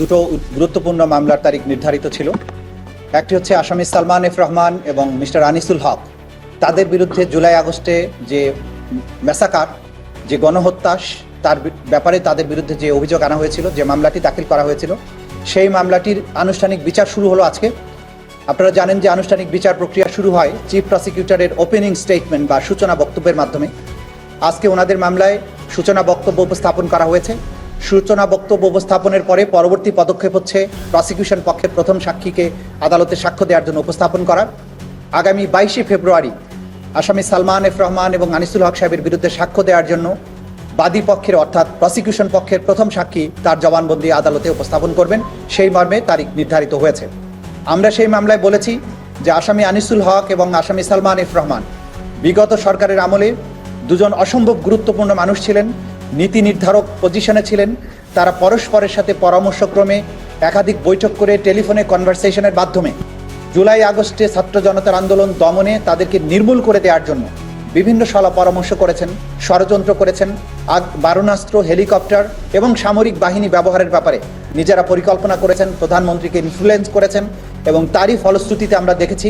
দুটো গুরুত্বপূর্ণ মামলার তারিখ নির্ধারিত ছিল। একটি হচ্ছে আসামি সালমান এফ রহমান এবং মিস্টার আনিসুল হক, তাদের বিরুদ্ধে জুলাই আগস্টে যে ম্যাসাকার, যে গণহত্যা, তার ব্যাপারে তাদের বিরুদ্ধে যে অভিযোগ আনা হয়েছিল, যে মামলাটি দাখিল করা হয়েছিল, সেই মামলাটির আনুষ্ঠানিক বিচার শুরু হলো আজকে। আপনারা জানেন যে আনুষ্ঠানিক বিচার প্রক্রিয়া শুরু হয় চিফ প্রসিকিউটরের ওপেনিং স্টেটমেন্ট বা সূচনা বক্তব্যের মাধ্যমে। আজকে ওনাদের মামলায় সূচনা বক্তব্য উপস্থাপন করা হয়েছে। সূচনা বক্তব্য উপস্থাপনের পরে পরবর্তী পদক্ষেপ হচ্ছে প্রসিকিউশন পক্ষের প্রথম সাক্ষীকে আদালতে সাক্ষ্য দেওয়ার জন্য উপস্থাপন করা। আগামী 22শে ফেব্রুয়ারি আসামি সালমান এফ রহমান এবং আনিসুল হক সাহেবের বিরুদ্ধে সাক্ষ্য দেওয়ার জন্য বাদী পক্ষের অর্থাৎ প্রসিকিউশন পক্ষের প্রথম সাক্ষী তার জবানবন্দি আদালতে উপস্থাপন করবেন, সেই মর্মে তারিখ নির্ধারিত হয়েছে। আমরা সেই মামলায় বলেছি যে আসামি আনিসুল হক এবং আসামি সালমান এফ রহমান বিগত সরকারের আমলে দুজন অসম্ভব গুরুত্বপূর্ণ মানুষ ছিলেন, নীতি নির্ধারক পজিশনে ছিলেন। তারা পরস্পরের সাথে পরামর্শক্রমে একাধিক বৈঠক করে টেলিফোনে কনভারসেশনের মাধ্যমে জুলাই আগস্টে ছাত্র জনতার আন্দোলন দমনে তাদেরকে নির্মূল করে দেওয়ার জন্য বিভিন্ন সলা পরামর্শ করেছেন, ষড়যন্ত্র করেছেন। বারুণাস্ত্র, হেলিকপ্টার এবং সামরিক বাহিনী ব্যবহারের ব্যাপারে নিজেরা পরিকল্পনা করেছেন, প্রধানমন্ত্রীকে ইনফ্লুয়েন্স করেছেন এবং তারই ফলশ্রুতিতে আমরা দেখেছি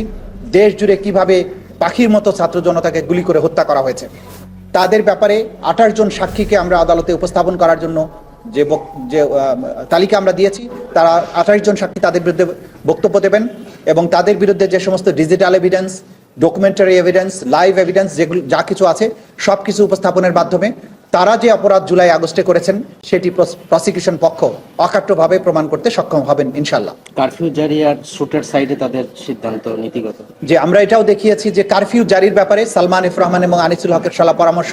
দেশ জুড়ে কিভাবে পাখির মতো ছাত্র জনতাকে গুলি করে হত্যা করা হয়েছে। তাদের ব্যাপারে 28 জন সাক্ষীকে আমরা আদালতে উপস্থাপন করার জন্য যে তালিকা আমরা দিয়েছি, তারা 28 জন সাক্ষী তাদের বিরুদ্ধে বক্তব্য দেবেন এবং তাদের বিরুদ্ধে যে সমস্ত digital evidence, documentary evidence, live evidence যেগুলো যা কিছু আছে সব কিছু উপস্থাপনের মাধ্যমে তারা যে অপরাধ জুলাই আগস্টে করেছেন সেটি প্রসিকিউশন পক্ষ অকাট্যভাবে প্রমাণ করতে সক্ষম হবেন ইনশাল্লাহ। কারফিউ জারি আর শুটের সাইডে তাদের সিদ্ধান্ত নীতিগত যে আমরা এটাও দেখিয়েছি যে কারফিউ জারির ব্যাপারে সালমান এফ রহমান এবং আনিসুল হকের সলা পরামর্শ,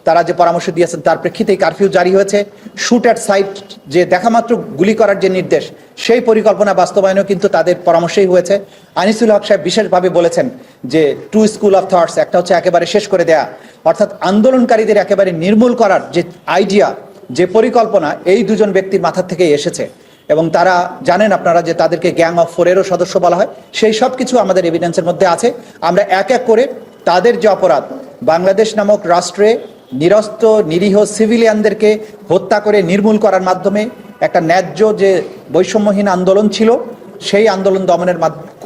তারা যে পরামর্শ দিয়েছেন তার প্রেক্ষিতেই কারফিউ জারি হয়েছে। শুট অ্যাট সাইট, যে দেখামাত্র গুলি করার যে নির্দেশ, সেই পরিকল্পনা বাস্তবায়নও কিন্তু তাদের পরামর্শেই হয়েছে। আনিসুল হক সাহেব বিশেষভাবে বলেছেন যে টু স্কুল অফ থটস, একটা হচ্ছে একেবারে শেষ করে দেয়া, অর্থাৎ আন্দোলনকারীদের একেবারে নির্মূল করার যে আইডিয়া, যে পরিকল্পনা, এই দুজন ব্যক্তির মাথা থেকেই এসেছে এবং তারা জানেন আপনারা যে তাদেরকে গ্যাং অফ ফোরেরও সদস্য বলা হয়। সেই সব কিছু আমাদের এভিডেন্সের মধ্যে আছে। আমরা এক এক করে তাদের যে অপরাধ, বাংলাদেশ নামক রাষ্ট্রে নিরস্ত্র নিরীহ সিভিলিয়ানদেরকে হত্যা করে নির্মূল করার মাধ্যমে একটা ন্যায্য যে বৈষম্যহীন আন্দোলন ছিল, সেই আন্দোলন দমনের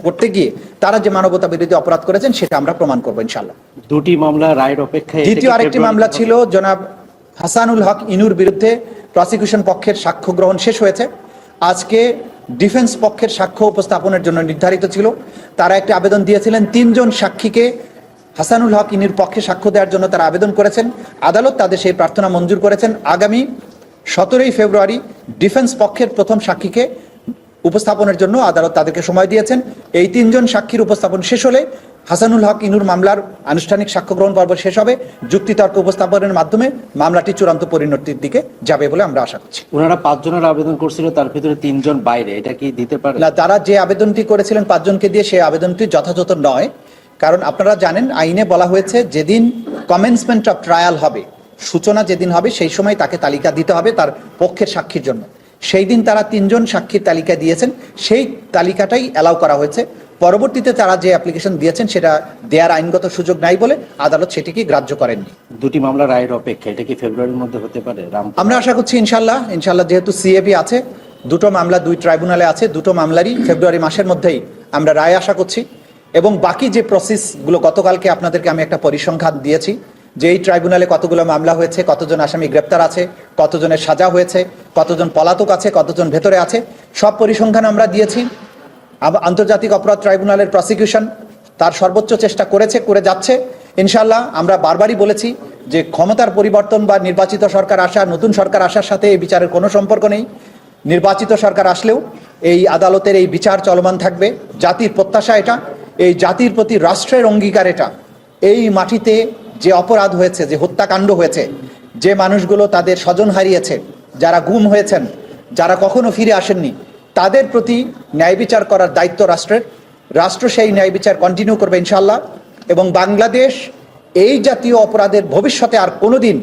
করতে গিয়ে তারা যে মানবতা বিরোধী অপরাধ করেছেন সেটা আমরা প্রমাণ করবো ইনশাল্লাহ। দুটি মামলা রায়ের অপেক্ষায়। দ্বিতীয় আরেকটি মামলা ছিল জনাব হাসানুল হক ইনুর বিরুদ্ধে। প্রসিকিউশন পক্ষের সাক্ষ্য গ্রহণ শেষ হয়েছে। আজকে ডিফেন্স পক্ষের সাক্ষ্য উপস্থাপনের জন্য নির্ধারিত ছিল। তারা একটি আবেদন দিয়েছিলেন, 3 জন সাক্ষীকে হাসানুল হক ইনুর পক্ষে সাক্ষ্য দেওয়ার জন্য তারা আবেদন করেছেন। আদালত তাদের সেই প্রার্থনা মঞ্জুর করেছেন। আগামী 17ই ফেব্রুয়ারি ডিফেন্স পক্ষের প্রথম সাক্ষীকে উপস্থাপনের জন্য আদালত তাদেরকে সময় দিয়েছেন। এই 3 জন সাক্ষীর উপস্থাপন শেষ হলে হাসানুল হক ইনুর মামলার আনুষ্ঠানিক সাক্ষ্য গ্রহণ পর্ব শেষ হবে। যুক্তিতর্ক উপস্থাপনের মাধ্যমে মামলাটি চূড়ান্ত পরিণতির দিকে যাবে বলে আমরা আশা করছি। ওনারা 5 জনের আবেদন করছিল, তার ভিতরে 3 জন বাইরে, এটা কি দিতে পারে না? তারা যে আবেদনটি করেছিলেন 5 জনকে দিয়ে, সেই আবেদনটি যথাযথ নয়। কারণ আপনারা জানেন আইনে বলা হয়েছে যেদিন কমেন্সমেন্ট অফ ট্রায়াল হবে, সূচনা যেদিন হবে, সেই সময় তাকে তালিকা দিতে হবে তার পক্ষের সাক্ষীর জন্য। সেই দিন তারা 3 জন সাক্ষীর তালিকা দিয়েছেন, সেই তালিকাটাই অ্যালাউ করা হয়েছে। পরবর্তীতে তারা যে অ্যাপ্লিকেশন দিয়েছেন সেটা দেওয়ার আইনগত সুযোগ নাই বলে আদালত সেটিকে গ্রাহ্য করেননি। দুটি মামলা রায়ের অপেক্ষা, এটা কি ফেব্রুয়ারির মধ্যে হতে পারে? আমরা আশা করছি ইনশাল্লাহ। যেহেতু সিএবি আছে, দুটো মামলা 2 ট্রাইব্যুনালে আছে, দুটো মামলারই ফেব্রুয়ারি মাসের মধ্যেই আমরা রায় আশা করছি। এবং বাকি যে প্রসেসগুলো, গতকালকে আপনাদেরকে আমি একটা পরিসংখ্যান দিয়েছি যে এই ট্রাইব্যুনালে কতগুলো মামলা হয়েছে, কতজন আসামি গ্রেপ্তার আছে, কতজনের সাজা হয়েছে, কতজন পলাতক আছে, কতজন ভেতরে আছে, সব পরিসংখ্যান আমরা দিয়েছি। আন্তর্জাতিক অপরাধ ট্রাইব্যুনালের প্রসিকিউশন তার সর্বোচ্চ চেষ্টা করেছে, করে যাচ্ছে ইনশাল্লাহ। আমরা বারবারই বলেছি যে ক্ষমতার পরিবর্তন বা নির্বাচিত সরকার আসা, নতুন সরকার আসার সাথে এই বিচারের কোনো সম্পর্ক নেই। নির্বাচিত সরকার আসলেও এই আদালতের এই বিচার চলমান থাকবে। জাতির প্রত্যাশা এটা, এই জাতির প্রতি রাষ্ট্রের অঙ্গীকার এটা। এই মাটিতে যে অপরাধ হয়েছে, যে হত্যাকাণ্ড হয়েছে, যে মানুষগুলো তাদের স্বজন হারিয়েছে, যারা গুম হয়েছেন, যারা কখনো ফিরে আসেননি, তাদের প্রতি ন্যায় বিচার করার দায়িত্ব রাষ্ট্রের। রাষ্ট্র সেই ন্যায় বিচার কন্টিনিউ করবে ইনশাল্লাহ। এবং বাংলাদেশ এই জাতীয় অপরাধের ভবিষ্যতে আর কোনোদিন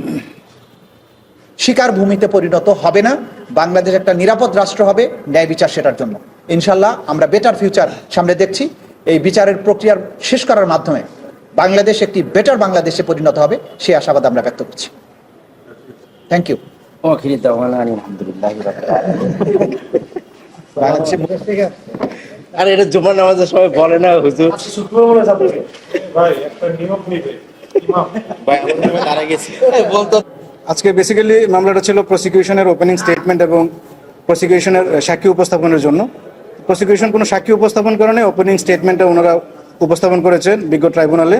শিকার ভূমিতে পরিণত হবে না। বাংলাদেশ একটা নিরাপদ রাষ্ট্র হবে, ন্যায় বিচার সেটার জন্য ইনশাল্লাহ আমরা বেটার ফিউচার সামনে দেখছি। এই বিচারের প্রক্রিয়ার শেষ করার মাধ্যমে বাংলাদেশ একটি বেটার বাংলাদেশে পরিণত হবে, সেই আশাবাদ আমরা ব্যক্ত করছি। Thank you. আলহামদুলিল্লাহ। বাংলাদেশে আর এটা জুমার নামাজের সময় বলে না হুজুর। ভাই আমরা দাঁড়া গেছি বলতো। আজকে বেসিক্যালি মামলাটা ছিল প্রসিকিউশনের ওপেনিং স্টেটমেন্ট এবং প্রসিকিউশনের সাক্ষী উপস্থাপনের জন্য। প্রসিকিউশন কোনো সাক্ষী উপস্থাপন করে নাই, ওপেনিং স্টেটমেন্টটা ওনারা উপস্থাপন করেছেন বিজ্ঞ ট্রাইব্যুনালে।